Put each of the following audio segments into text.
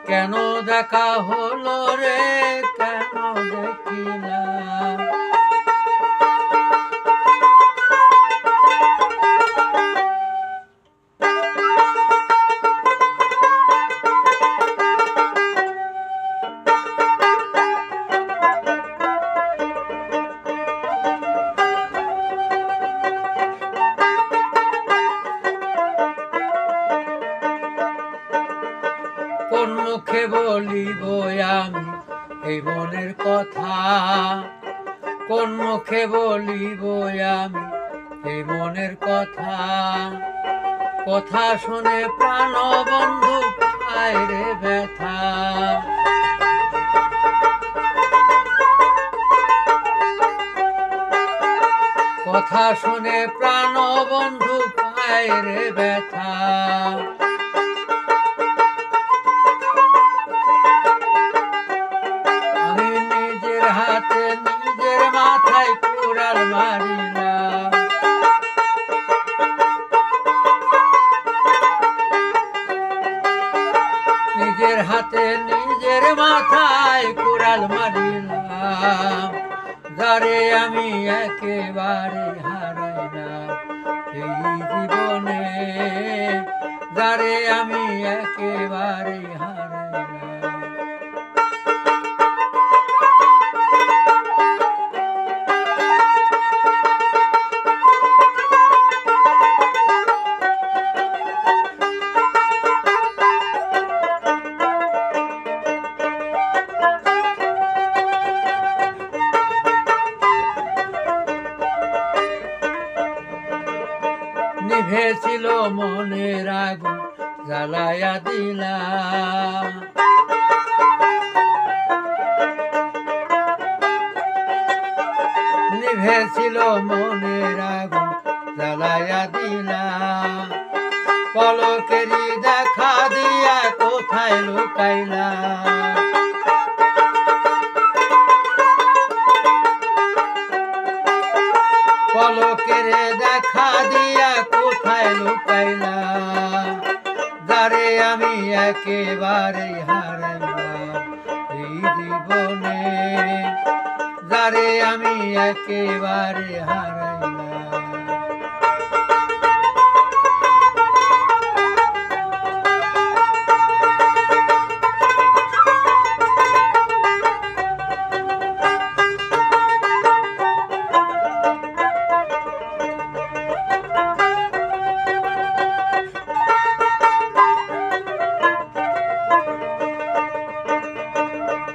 কেন দেখা হলো রে, কেন দেখি না? কোন মুখে বলিব আমি এই মনের কথা? কোন মুখে বলিব আমি এই মনের কথা? কথা শুনে প্রাণ বন্ধু পায় রে ব্যথা। কথা শুনে প্রাণ বন্ধু পায় রে ব্যথা। আমি নিজের হাতে নিজের মাথায় কুড়াল মারিলাম। নিজের হাতে নিজের মাথায় কুড়াল মারিলাম। যারে আমি একেবারে হারাইলাম এই জীবনে, যারে আমি একেবারে হারাইলাম। নিভেছিল মনের আগুন জ্বালায়া দিলাম। নিভেছিল মনের আগুন জ্বালায়া দিলাম। পলকেরই দেখা দিয়া কোথায় লুকাইলাম। পলকের দেখা দিয়া কোথায় লুকাইলাম। যারে আমি একেবারে হারাইলাম এই জীবনে, যারে আমি একেবারে হারাইলাম।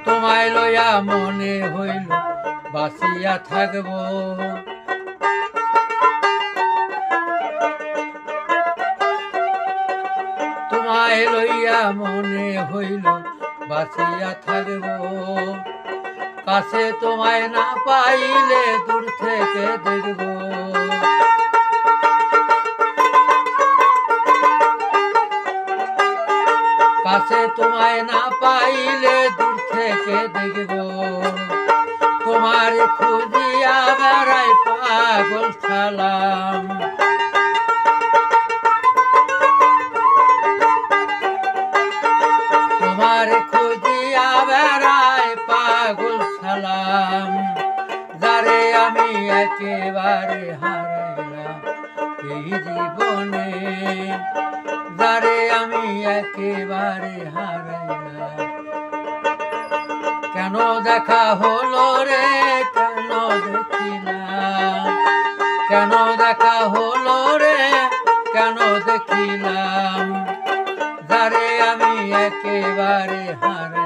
তোমায় লইয়া মনে হইল বাঁচিয়া থাকব। তোমায় লইয়া মনে হইল বাঁচিয়া থাকব। কাছে তোমায় না পাইলে দূর থেকে দেখব। কাছে তোমায় না পাইলে দূর থেকে দেখব। তোমার খুঁজিয়া বেড়াই পাগল ছালাম। তোমার খুঁজিয়া বেড়াই পাগল ছালাম। যারে আমি একেবারে হারাইলাম এই জীবনে, যারে আমি একেবারে হারাইলাম। কেন দেখা হলো রে, কেন দেখিলাম? কেন দেখা হলো রে, কেন দেখিলাম? যারে আমি একেবারে হারাইলাম।